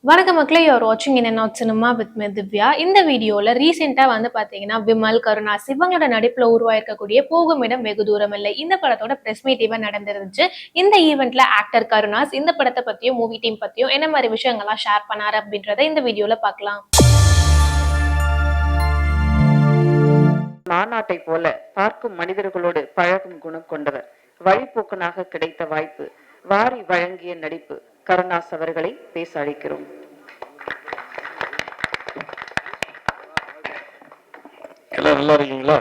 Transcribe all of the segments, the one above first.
வணக்கம் மக்களே, யூஆர் வாட்சிங் இன் நாட் சினிமா வித் மே திவ்யா. இந்த வீடியோல ரீசெண்டா பார்த்தீங்கன்னா விமல், கருணாஸ் இவங்களோட நடிப்புல உருவாயிருக்கக்கூடிய போகும் இடம் வெகு தூரம் இல்லை இந்த படத்தோட பிரஸ் மீட் ஈவென்ட் நடந்துருந்துச்சு. இந்த ஈவெண்ட்ல ஆக்டர் கருணாஸ் இந்த படத்தை பத்தியும் மூவி டீம் பத்தியும் என்ன மாதிரி விஷயங்கள்லாம் ஷேர் பண்ணாரு அப்படின்றத இந்த வீடியோல பார்க்கலாம். மாநாட்டை போல பார்க்கும் மனிதர்களோடு பழகும் குணம் கொண்டவர். வழிபோக்கனாக கிடைத்த வாய்ப்பு, வாரி வழங்கிய நடிப்பு. கருணாஸ் அவர்களை பேச அழைக்கிறோம். எல்லாரும் நல்லா இருக்கீங்களா?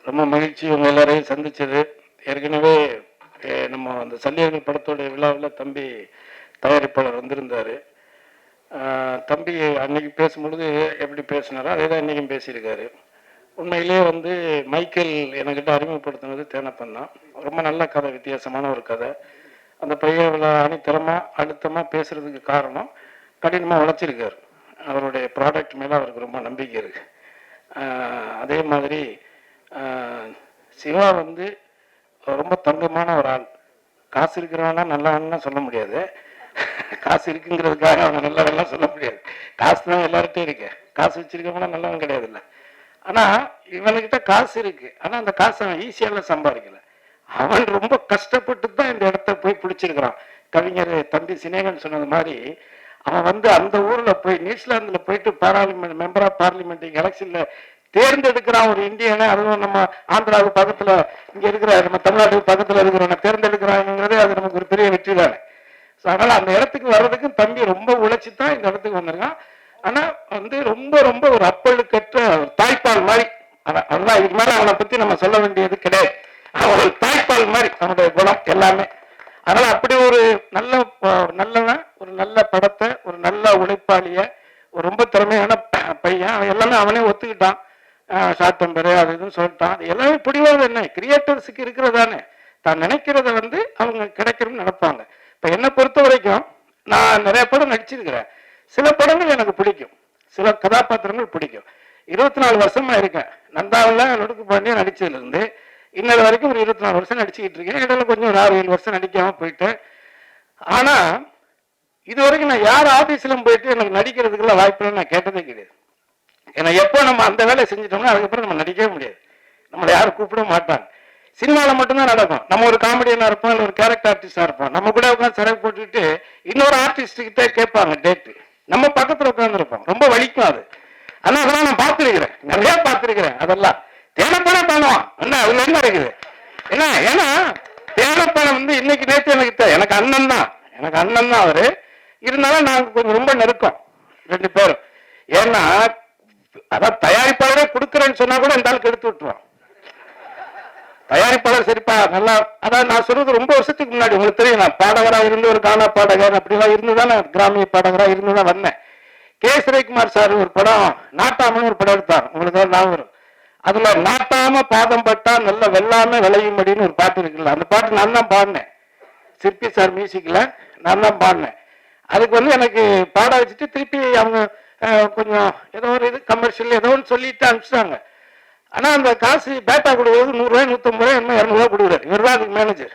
ரொம்ப மகிழ்ச்சி உங்க எல்லாரையும் சந்திச்சது. ஏற்கனவே நம்ம அந்த சல்லியர்கள் படத்தோட விழாவில் தம்பி தயாரிப்பாளர் வந்திருந்தாரு. தம்பி அன்னைக்கு பேசும்பொழுது எப்படி பேசினாரோ அதே தான் இன்னைக்கும் பேசியிருக்காரு. உண்மையிலேயே மைக்கேல் என்கிட்ட அறிமுகப்படுத்தினது தேனப்பன் தான். ரொம்ப நல்ல கதை, வித்தியாசமான ஒரு கதை. அந்த பையன் அணித்தரமாக அழுத்தமாக பேசுறதுக்கு காரணம் கடினமாக உழைச்சிருக்காரு. அவருடைய ப்ராடக்ட் மேலே அவருக்கு ரொம்ப நம்பிக்கை இருக்கு. அதே மாதிரி சிவா ரொம்ப தங்கமான ஒரு ஆள். காசு இருக்கிறவனா நல்லவன்னா சொல்ல முடியாது, காசு இருக்குங்கிறதுக்காக அவன் நல்லவெல்லாம் சொல்ல முடியாது. காசு தான் எல்லார்ட்டையும் இருக்கு, காசு வச்சிருக்கவனா நல்லவன் கிடையாது இல்லை. ஆனால் இவனுக்கிட்ட காசு இருக்கு, ஆனால் அந்த காசு அவன் ஈஸியால சம்பாதிக்கல. அவன் ரொம்ப கஷ்டப்பட்டு தான் இந்த இடத்த போய் பிடிச்சிருக்கிறான். கவிஞர் தம்பி சினேகன் சொன்னது மாதிரி அவன் அந்த ஊர்ல போய் நியூசிலாந்துல போயிட்டு பார்லிமெண்ட் மெம்பர் ஆஃப் பார்லிமெண்ட் எலெக்ஷன்ல தேர்ந்தெடுக்கிறான் ஒரு இந்தியனை. அதுவும் நம்ம ஆந்திராவுக்கு பக்கத்துல இங்க இருக்கிற நம்ம தமிழ்நாட்டுக்கு பக்கத்துல இருக்கிறவனை தேர்ந்தெடுக்கிறாங்கிறது அது நமக்கு ஒரு பெரிய வெற்றி தானே. அதனால அந்த இடத்துக்கு வர்றதுக்கு தம்பி ரொம்ப உழைச்சி தான் இந்த இடத்துக்கு வந்திருக்கான். ஆனா ரொம்ப ரொம்ப ஒரு அப்பழுக்கற்ற தாய்ப்பால் மாதிரி. அதுதான், இதுக்கு மேல அவனை பத்தி நம்ம சொல்ல வேண்டியது கிடையாது. அவன் ஒரு தாய்ப்பால் மாதிரி அவனுடைய குணம் எல்லாமே. அதனால அப்படி ஒரு நல்லவன், ஒரு நல்ல படத்தை, ஒரு நல்ல உழைப்பாளிய, ஒரு ரொம்ப திறமையான பையன். அவன் எல்லாமே அவனே ஒத்துக்கிட்டான். ஷார்ட் டெம்பரு அது இதுன்னு சொல்லிட்டான். அது எல்லாமே பிடிவாத என்ன கிரியேட்டர்ஸுக்கு இருக்கிறதானே. தான் நினைக்கிறத அவங்க கிடைக்கணும்னு நினைப்பாங்க. இப்ப என்னை பொறுத்த வரைக்கும் நான் நிறைய படம் நடிச்சிருக்கிறேன். சில படங்கள் எனக்கு பிடிக்கும், சில கதாபாத்திரங்கள் பிடிக்கும். 24 வருஷமா இருக்கேன். நந்தாவில் நொடுக்கு பாண்டியா நடிச்சதுல இருந்து இன்னொரு வரைக்கும் ஒரு 24 வருஷம் நடிச்சுக்கிட்டு இருக்கேன். இடையில கொஞ்சம் ஒரு 6-7 வருஷம் நடிக்காம போயிட்டேன். ஆனா இது வரைக்கும் நான் யார் ஆபீஸ்ல போயிட்டு எனக்கு நடிக்கிறதுக்குள்ள வாய்ப்பு நான் கேட்டதே கிடையாது. ஏன்னா எப்போ நம்ம அந்த வேலையை செஞ்சிட்டோம்னா அதுக்கப்புறம் நம்ம நடிக்கவே முடியாது, நம்மளை யாரும் கூப்பிட மாட்டாங்க. சினிமாவில் மட்டும்தான் நடக்கும். நம்ம ஒரு காமெடியனா இருப்போம், இல்லை ஒரு கேரக்டர் ஆர்டிஸ்டா இருப்போம். நம்ம கூட உட்காந்து சிறப்பு போட்டுக்கிட்டு இன்னொரு ஆர்டிஸ்ட் கிட்டே கேட்பாங்க டேட்டு. நம்ம பக்கத்துல உட்காந்துருப்போம், ரொம்ப வலிக்கும் அது. ஆனா அதெல்லாம் நான் பார்த்துருக்கிறேன், நிறைய பார்த்துருக்கிறேன். அதெல்லாம் தேனப்படம் பண்ணுவான் என்ன அதுல என்ன இருக்குது என்ன. ஏன்னா தேனப்படம் இன்னைக்கு நேற்று எனக்கு அண்ணன் தான் அவரு. இருந்தாலும் நாங்க கொஞ்சம் ரொம்ப நெருக்கம் ரெண்டு பேரும். ஏன்னா அதான் தயாரிப்பாளரே கொடுக்குறேன்னு சொன்னா கூட இந்த ஆளுக்கு எடுத்து விட்டுருவான். தயாரிப்பாளர் சரிப்பா நல்லா, அதான் நான் சொல்றது ரொம்ப வருஷத்துக்கு முன்னாடி உங்களுக்கு தெரியும். நான் பாடகராக இருந்து ஒரு கானா பாடகர் அப்படிலாம் இருந்துதான், நான் கிராமிய பாடகராக இருந்துதான் வந்தேன். கே சுரேகுமார் சார் ஒரு படம் நாட்டாமன்னு ஒரு படம் எடுத்தார், உங்களுக்கு நான் வரும். அதுல நாட்டாம பாதம் பட்டா நல்ல வெள்ளாம விளையும்படின்னு ஒரு பாட்டு இருக்குல்ல, அந்த பாட்டு நான் தான் பாடினேன். சிற்பி சார் மியூசிக்ல நான் தான் பாடினேன். அதுக்கு எனக்கு பாட வச்சுட்டு திருப்பி அவங்க கொஞ்சம் ஏதோ ஒரு இது கமர்ஷியல் ஏதோ ஒன்று சொல்லிட்டு அனுப்பிச்சிட்டாங்க. ஆனா அந்த காசு பேட்டா கொடுக்குறது 100 ரூபாய் 150 ரூபாய் என்ன 200 ரூபாய் கொடுக்குறாரு. இவர் தான் அதுக்கு மேனேஜர்.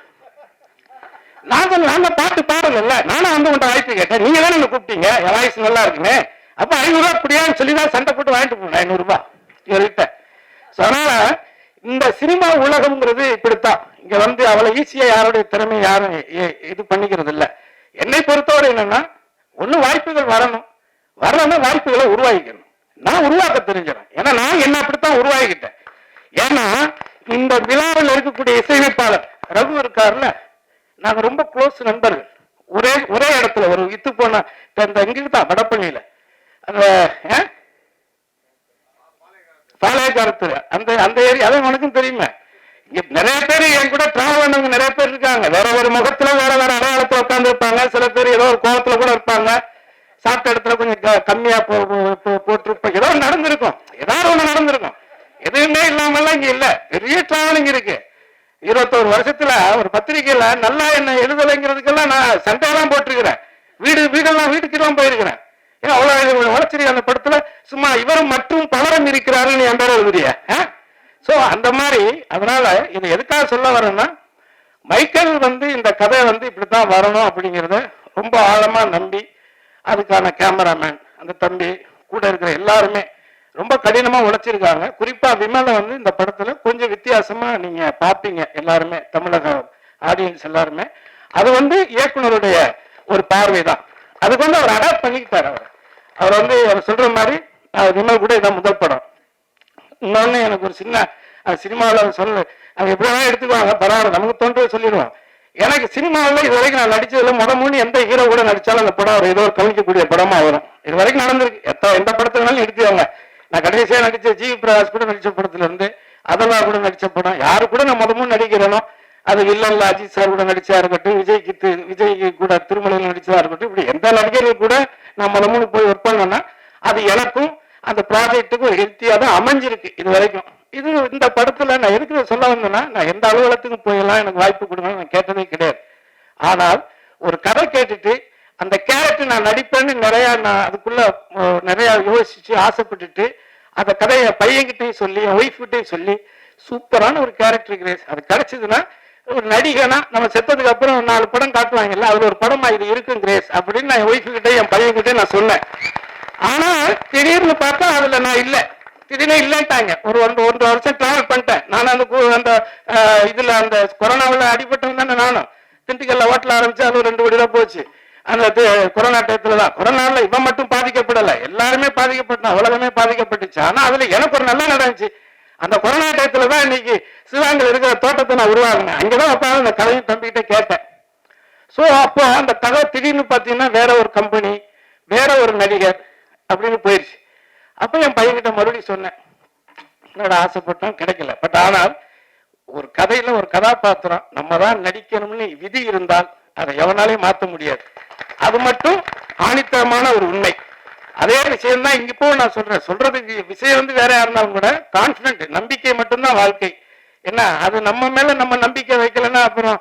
நாங்க பாட்டு பாடல, நானும் உங்கள்கிட்ட வாய்ப்பு கேட்டேன். நீங்க தானே என்ன கூப்பிட்டீங்க, என் வாய்ஸ் நல்லா இருக்குன்னு. அப்ப 500 ரூபாய் அப்படியான்னு சொல்லிதான் சண்டை போட்டு வாங்கிட்டு போனேன் 500 ரூபாய் இவர்கிட்ட. அதனால இந்த சினிமா உலகம்ங்கிறது இப்படித்தான். இங்க அவ்வளவு ஈஸியா யாருடைய திறமை யாரும் இது பண்ணிக்கிறது இல்லை. என்னை பொறுத்தவரை என்னன்னா, ஒண்ணு வாய்ப்புகள் வரணும்னா வாய்ப்புகளை உருவாக்கிக்கணும். நான் உருவாக்க தெரிஞ்சிடும். ஏன்னா நான் என்ன அப்படித்தான் உருவாக்கிட்டேன். ஏன்னா இந்த விழாவில் இருக்கக்கூடிய இசையமைப்பாளர் ரகு இருக்காருல்ல, நாங்க ரொம்ப க்ளோஸ் நண்பர்கள். ஒரே இடத்துல ஒரு வித்து போன இங்கிருந்தான் வடப்பள்ளியில அந்த பாளையக்காரத்துல அந்த ஏரியா, அதான் உனக்கும் தெரியுமா. இங்க நிறைய பேர் என் கூட டிராவல் பண்ணவங்க நிறைய பேர் இருக்காங்க. வேற ஒரு முகத்துல வேற அடையாளத்துல உட்கார்ந்து இருப்பாங்க. சில பேர் ஏதோ ஒரு கோலத்துல கூட இருப்பாங்க. சாப்பிட்ட இடத்துல கொஞ்சம் கம்மியா போட்டிருப்போம். ஏதோ நடந்திருக்கும், ஏதாவது ஒண்ணு நடந்திருக்கும். எதுவுமே இல்லாமல்லாம் இங்க இல்ல, பெரிய டிராவலிங் இருக்கு. 21 வருஷத்துல ஒரு பத்திரிகையில நல்லா என்ன எழுதலைங்கிறதுக்கெல்லாம் நான் சண்டையெல்லாம் போட்டிருக்கிறேன். வீட்டுக்கெல்லாம் போயிருக்கிறேன். ஏன்னா அவ்வளவு உழைச்சிருக்க அந்த படத்துல சும்மா இவரும் மற்றும் பலரும் இருக்கிறாருன்னு என் பேர எழுதுறிய. சோ அந்த மாதிரி. அதனால இதை எதுக்காக சொல்ல வரேன்னா, மைக்கேல் இந்த கதை இப்படித்தான் வரணும் அப்படிங்கிறத ரொம்ப ஆழமா நம்பி அதுக்கான கேமராமேன் அந்த தம்பி கூட இருக்கிற எல்லாருமே ரொம்ப கடினமா உழைச்சிருக்காங்க. குறிப்பா விமலை வந்து இந்த படத்துல கொஞ்சம் வித்தியாசமா நீங்க பார்ப்பீங்க எல்லாருமே, தமிழக ஆடியன்ஸ் எல்லாருமே. அது வந்து இயக்குனருடைய ஒரு பார்வை தான். அதுக்கு வந்து அவர் அடாப்ட் பண்ணிக்கிட்டார். அவர் வந்து அவர் சொல்ற மாதிரி விமல் கூட இதான் முதல் படம். இன்னொன்னு எனக்கு ஒரு சின்ன சினிமாவில் சொல்ல அது எப்படிதான் எடுத்துக்குவாங்க, பரவாயில்ல, நமக்கு தோன்றதை சொல்லிடுவோம். எனக்கு சினிமாவில் இது வரைக்கும் நான் நடிச்சதுல மூணு எந்த ஹீரோ கூட நடிச்சாலும் அந்த படம் ஏதோ ஒரு கவனிக்கக்கூடிய படமா வரும். இது வரைக்கும் நடந்திருக்கு. எந்த படத்துலனாலும் எடுத்துவாங்க. நான் கடைசியா நடிச்ச ஜி பிரகாஷ் கூட நடிச்ச படத்துல இருந்து அதெல்லாம் கூட நடிச்ச படம், யாரு கூட நான் முதமும் நடிக்கிறேனோ அது வில்லன்ல அஜித் சார் கூட நடிச்சா இருக்கட்டும், விஜய்க்கு கூட திருமலையில் நடிச்சதா இருக்கட்டும், இப்படி எந்த நடிகர்கள் கூட நான் முதமுன்னு போய் ஒர்க் பண்ணேன்னா அது எனக்கும் அந்த ப்ராஜெக்டுக்கும் ஒரு ஹெல்த்தியா தான் அமைஞ்சிருக்கு இது வரைக்கும். இது இந்த படத்துல நான் எதுக்கு சொல்ல வந்தேன்னா, நான் எந்த அலுவலகத்துக்கும் போயெல்லாம் எனக்கு வாய்ப்பு கொடுங்க நான் கேட்டதே கிடையாது. ஆனால் ஒரு கதை கேட்டுட்டு அந்த கேரக்டர் நான் நடிப்பேன்னு நான் அதுக்குள்ள நிறைய யோசிச்சு ஆசைப்பட்டுட்டு அந்த கதையை பையன்கிட்டையும் சொல்லி என் ஒய்ஃப்கிட்டையும் சொல்லி சூப்பரான ஒரு கேரக்டர் கிரேஸ் அது கிடைச்சதுன்னா, ஒரு நடிகனா நம்ம செத்ததுக்கு அப்புறம் 4 படம் காட்டுவாங்கல்ல, அதுல ஒரு படமா இது இருக்கும் கிரேஸ் அப்படின்னு நான் என் ஒய்ஃப்கிட்ட என் பையன்கிட்ட நான் சொன்னேன். ஆனா திடீர்னு பார்த்தா அதுல நான் இல்லை, திடீர்னு இல்லைன்ட்டாங்க. ஒரு 1.5 வருஷம் டிராவல் பண்ணிட்டேன் நான். அந்த இதுல அந்த கொரோனாவில் அடிபட்டவன் தானே நானும். திண்டுக்கல்ல ஹோட்டல் ஆரம்பிச்சு அது 2 கோடி ரூபா போச்சு அந்த கொரோனா டயத்துல தான். கொரோனாவில் இவன் மட்டும் பாதிக்கப்படலை, எல்லாருமே பாதிக்கப்பட்டான், உலகமே பாதிக்கப்பட்டுச்சு. ஆனா அதுல எனக்கு ஒரு நல்லா நடந்துச்சு. அந்த கொரோனா டயத்துல தான் இன்னைக்கு சிவாங்கில் இருக்கிற தோட்டத்தை நான் உருவாகினேன். அங்கதான் உட்காந்து அந்த கதையும் தம்பிக்கிட்ட கேட்டேன். ஸோ அப்போ அந்த கதை திடீர்னு பார்த்தீங்கன்னா வேற ஒரு கம்பெனி, வேற ஒரு நடிகர் அப்படின்னு போயிடுச்சு. அப்போ என் பையன்கிட்ட மறுபடியும் சொன்னேன், என்னோட ஆசைப்பட்டோம் கிடைக்கல. பட் ஆனால் ஒரு கதையில ஒரு கதாபாத்திரம் நம்ம தான் நடிக்கணும்னு விதி இருந்தால் அதை எவனாலையும் மாற்ற முடியாது. அது மட்டும் ஆணித்தரமான ஒரு உண்மை. அதே விஷயம் தான் இங்க இப்போ நான் சொல்றதுக்கு விஷயம் வந்து வேற யாருனாலும் கூட கான்பிடன்ட், நம்பிக்கை மட்டும்தான் வாழ்க்கை. என்ன அது நம்ம மேல நம்ம நம்பிக்கை வைக்கலன்னா அப்புறம்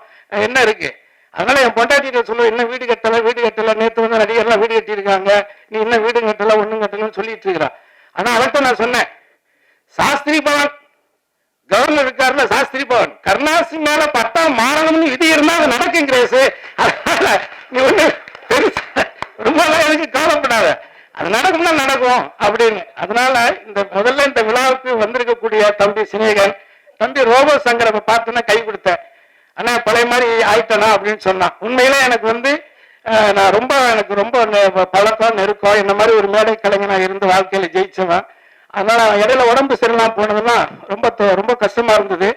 என்ன இருக்கு? அதனால என் பொண்டாட்டிகிட்ட சொல்லுவேன், என்ன வீடு கட்டல, நேற்று வந்து நடிகர்லாம் வீடு கட்டியிருக்காங்க, நீ என்ன வீடு கட்டல ஒண்ணும் கட்டலன்னு சொல்லிட்டு இருக்கிறான். ஆனா அவர்கிட்ட நான் சொன்னேன், சாஸ்திரி பவன் கவர்னர் இருக்காருல, சாஸ்திரி பவன் கருணாசி மேல பட்டா மாறணும்னு விதி இருந்தா அது நடக்கும் கிரேஸ். அதனால நீ ஒண்ணு ரொம்ப எனக்கு கவலைப்படாத, அது நடக்கும்னா நடக்கும் அப்படின்னு. அதனால முதல்ல இந்த விழாவுக்கு வந்திருக்கக்கூடிய தம்பி சினேகன், தம்பி ரோபோ சங்கரை பார்த்தோன்னா கை கொடுத்தேன். ஆனா பழைய மாதிரி ஆயிட்டனா அப்படின்னு சொன்னான். உண்மையிலே எனக்கு வந்து எனக்கு ரொம்ப பழக்கம் நெருக்கம், இந்த மாதிரி ஒரு மேடை கலைஞனா இருந்து வாழ்க்கையில ஜெயிச்சவன். அதனால இடையில உடம்பு சரியில்லாம போனதுன்னா ரொம்ப கஷ்டமா இருந்தது.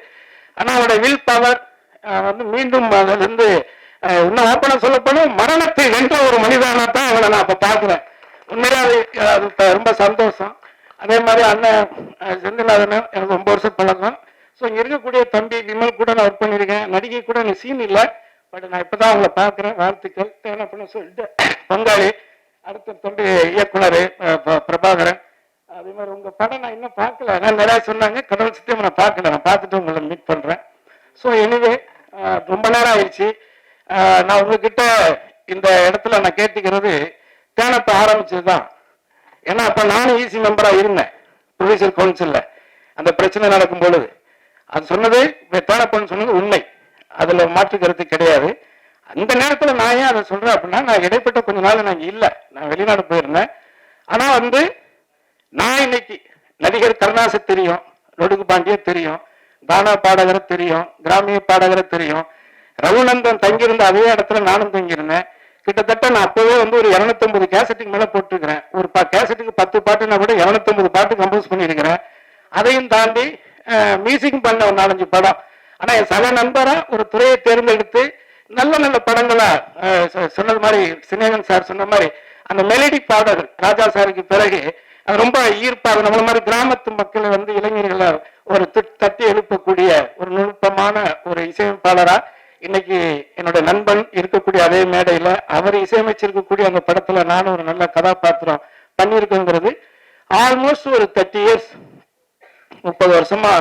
ஆனா அவரோட வில் பவர் வந்து மீண்டும் அதுல இருந்து இன்னும் ஓப்பனா சொல்ல போனோம், மரணத்தை வென்ற ஒரு மனிதனா தான் அவனை நான் அப்ப பாக்குறேன். உண்மையிலே அது ரொம்ப சந்தோஷம். அதே மாதிரி அண்ணன் செந்தில்நாதன் எனக்கு 9 வருஷம் பழக்கம். ஸோ இங்க இருக்கக்கூடிய தம்பி விமல் கூட நான் ஒர்க் பண்ணியிருக்கேன். நடிகை கூட எனக்கு சீன் இல்லை, பட் நான் இப்பதான் அவங்களை பார்க்குறேன். வாழ்த்துக்கள் தேவையான சொல்லிட்டு பங்காளி. அடுத்த தம்பி இயக்குனர் பிரபாகரன். அதே மாதிரி உங்க படம் நான் இன்னும் பார்க்கல, நான் நிறைய சொன்னாங்க, கடவுள் சித்தம் நான் பார்க்கல, நான் பார்த்துட்டு உங்களை மீட் பண்றேன். ஸோ எனிவே ரொம்ப நேரம் ஆயிடுச்சு. நான் உங்ககிட்ட இந்த இடத்துல நான் கேட்டுக்கிறது, தேனத்தை ஆரம்பிச்சதுதான். ஏன்னா அப்ப நானும் ஈசி மெம்பரா இருந்தேன் ப்ரொடியூசர் கவுன்சில்ல. அந்த பிரச்சனை நடக்கும் பொழுது அது சொன்னது தேனப்பன்னு சொன்னது உண்மை, அதுல மாற்று கருத்து கிடையாது. அந்த நேரத்துல நான் ஏன் அதை சொல்றேன் அப்படின்னா, நான் இடைப்பட்ட கொஞ்ச நாள் நான் இல்லை, நான் வெளிநாடு போயிருந்தேன். ஆனா வந்து நான் இன்னைக்கு நடிகர் கருணாசை தெரியும், லொடுக்கு பாண்டிய தெரியும், கானா பாடகரை தெரியும், கிராமிய பாடகரை தெரியும், ரகுநந்தன் தங்கியிருந்த அதே இடத்துல நானும் தங்கியிருந்தேன். கிட்டத்தட்ட நான் அப்பவே வந்து ஒரு 250 கேசட்டுக்கு மேல போட்டிருக்கிறேன். ஒரு கேசட்டுக்கு 10 பாட்டுனா கூட 250 பாட்டு கம்போஸ் பண்ணியிருக்கிறேன். அதையும் தாண்டி மியூசிக் பண்ண ஒரு 4-5 படம். ஆனா என் சக நண்பரா ஒரு துறையை தேர்ந்தெடுத்து நல்ல நல்ல படங்களா சொன்னது மாதிரி சினேகன் சார் சொன்ன மாதிரி அந்த மெலடி பாடல்கள் ராஜா சாருக்கு பிறகு ரொம்ப ஈர்ப்பாக நம்மள மாதிரி கிராமத்து மக்களை வந்து இளைஞர்களை ஒரு தட்டி எழுப்பக்கூடிய ஒரு நுட்பமான ஒரு இசையமைப்பாளரா இன்னைக்கு என்னோட நண்பன் இருக்கக்கூடிய அதே மேடையில அவர் இசையமைச்சிருக்கக்கூடிய அந்த படத்துல நானும் ஒரு நல்ல கதாபாத்திரம் பண்ணியிருக்கேங்கிறது ஆல்மோஸ்ட் ஒரு 30 இயர்ஸ் 30 வருஷமா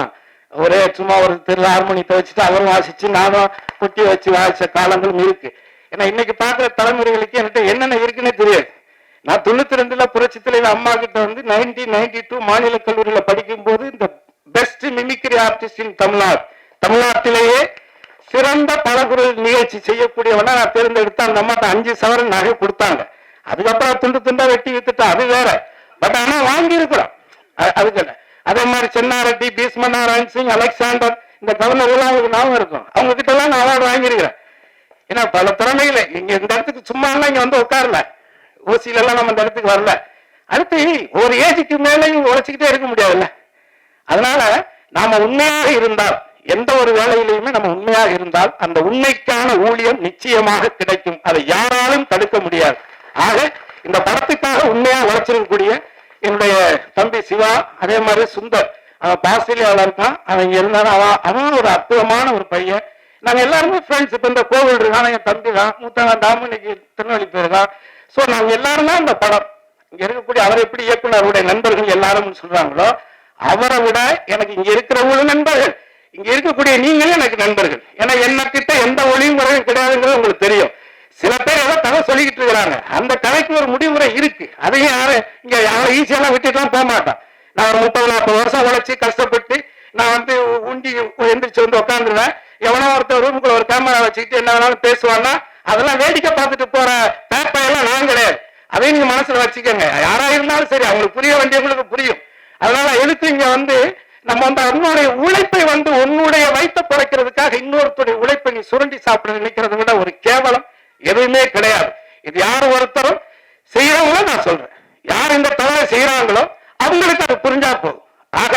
ஒரே சும்மா ஒரு ஹார்மோனியத்தை வச்சுட்டு அவரும் வாசிச்சு நானும் குட்டி வச்சு வாசிச்ச காலங்களும் இருக்கு. ஏன்னா இன்னைக்கு பாக்குற தலைமுறைகளுக்கு என்கிட்ட என்னென்ன இருக்குன்னே தெரியாது. நான் 92ல புரட்சி தலைவர் அம்மா கிட்ட வந்து 1992 மாநில கல்லூரியில படிக்கும் போது இந்த பெஸ்ட் மிமிக்ரி ஆர்டிஸ்ட் இன் தமிழ்நாட்டிலேயே சிறந்த பலகுரல் நிகழ்ச்சி செய்யக்கூடியவனா நான் தேர்ந்தெடுத்து அந்த அம்மாட்ட 5 சவரன் நகை கொடுத்தாங்க. அதுக்கப்புறம் துண்டு துண்டா வெட்டி வித்துட்டோம், அது வேற. பட் ஆனா வாங்கி இருக்கிறோம். அதுக்கு அதே மாதிரி சென்னாரெட்டி, பீஷ்மநாராயண் சிங், அலெக்சாண்டர், இந்த கவர்னர் எல்லாம் அவங்களுக்கு ஞாபகம் இருக்கும். அவங்க கிட்ட எல்லாம் நான் அவார்டு வாங்கியிருக்கிறேன். ஏன்னா பல திறமைகளை இங்க இந்த இடத்துக்கு சும்மா எல்லாம் இங்க வந்து உட்காரல, ஓசியில எல்லாம் நம்ம இந்த இடத்துக்கு வரல. அடுத்து ஒரு ஏஜுக்கு மேலேயும் உழைச்சிக்கிட்டே இருக்க முடியாதுல்ல. அதனால நாம உண்மையாக இருந்தால், எந்த ஒரு வேலையிலையுமே நம்ம உண்மையாக இருந்தால் அந்த உண்மைக்கான ஊழியம் நிச்சயமாக கிடைக்கும். அதை யாராலும் தடுக்க முடியாது. ஆக இந்த படத்துக்காக உண்மையாக உழைச்சிருக்கக்கூடிய என்னுடைய தம்பி சிவா, அதே மாதிரி சுந்தர், அவன் ஆஸ்திரேலியாவில் இருக்கான், அவன் இங்க இருந்தாலும் அவன் ஒரு அற்புதமான ஒரு பையன். நாங்க எல்லாருமே ஃப்ரெண்ட்ஸ். இப்ப இந்த கோவில் இருக்கான், என் தம்பி தான், மூத்தவன் டாமினிக்கு திருநெல்வேலி போயிருக்கான். ஸோ நாங்க எல்லாரும் தான் இந்த படம் இங்க இருக்கக்கூடிய, அவர் எப்படி இயக்குனருடைய நண்பர்கள் எல்லாரும் சொல்றாங்களோ, அவரை விட எனக்கு இங்க இருக்கிறவங்களும் நண்பர்கள், இங்க இருக்கக்கூடிய நீங்களும் எனக்கு நண்பர்கள். ஏன்னா என்னக்கிட்ட எந்த ஒளியும் முறையும் கிடையாதுங்கிறது உங்களுக்கு தெரியும். சில பேர் ஏதோ கதை சொல்லிக்கிட்டு இருக்கிறாங்க, அந்த கதைக்கு ஒரு முடிவுரை இருக்கு. அதையும் இங்க யாரும் ஈஸியெல்லாம் விட்டுட்டுலாம் போக மாட்டான். நான் ஒரு 30-40 வருஷம் உழைச்சி கஷ்டப்பட்டு நான் வந்து உண்டி எந்திரிச்சு வந்து உட்காந்துருவேன். எவனோ ஒருத்தர் ரூமுக்குள்ள ஒரு கேமரா வச்சுக்கிட்டு என்ன வேணாலும் பேசுவான்னா அதெல்லாம் வேடிக்கை பார்த்துட்டு போற பேப்பையெல்லாம் நான் கிடையாது. அதையும் நீங்க மனசுல வச்சுக்கோங்க. யாரா இருந்தாலும் சரி, அவங்களுக்கு புரிய வேண்டியவங்களுக்கு புரியும். அதனால எதுக்கு இங்க வந்து நம்ம வந்து அவனுடைய உழைப்பை வந்து உன்னுடைய வயிற்ற குறைக்கிறதுக்காக இன்னொருத்தருடைய உழைப்பை நீ சுரண்டி சாப்பிட நினைக்கிறத விட ஒரு கேவலம் எதுவுமே கிடையாது. இது யாரும் ஒருத்தரும் செய்யறவங்களோ நான் சொல்றேன், யார் இந்த தவறை செய்யறாங்களோ அவங்களுக்கு அது புரிஞ்சா போதும். ஆக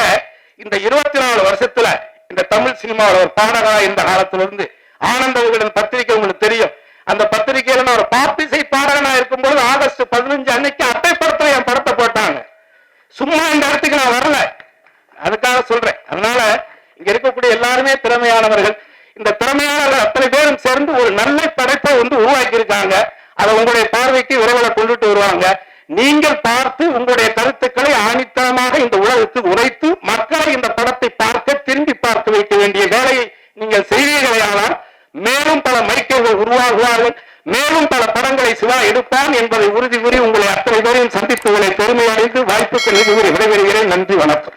இந்த 24 வருஷத்துல இந்த தமிழ் சினிமாவில் ஒரு பாடகரா இந்த காலத்துல இருந்து ஆனந்த விகடன் பத்திரிகை உங்களுக்கு தெரியும். அந்த பத்திரிகையில நான் ஒரு பாப்பிசை பாடகனா இருக்கும்போது ஆகஸ்ட் 15 அன்னைக்கு அட்டைப்படத்துல என் படத்தை போட்டாங்க. சும்மா இந்த இடத்துக்கு நான் வரல, அதுக்காக சொல்றேன். அதனால இங்க இருக்கக்கூடிய எல்லாருமே திறமையானவர்கள். இந்த திறமையானவர்கள் அத்தனை பேரும் சேர்ந்து ஒரு நல்ல படைப்பை வந்து உருவாக்கி இருக்காங்க. அதை உங்களுடைய பார்வைக்கு விரைவில் கொண்டுட்டு வருவாங்க. நீங்கள் பார்த்து உங்களுடைய கருத்துக்களை ஆணித்தரமாக இந்த உலகத்துக்கு உரைத்து மக்களை இந்த படத்தை பார்க்க திரும்பி பார்க்க வைக்க வேண்டிய வேலையை நீங்கள் செய்வீர்களானால் மேலும் பல மைக்கேல்கள் உருவாகுவார்கள், மேலும் பல படங்களை சிவா எடுப்பான் என்பதை உறுதி கூறி உங்களை அத்தனை பேரையும் சந்திப்புகளை பெருமையடைந்து வாய்ப்புக்கு விடைபெறுகிறேன். நன்றி, வணக்கம்.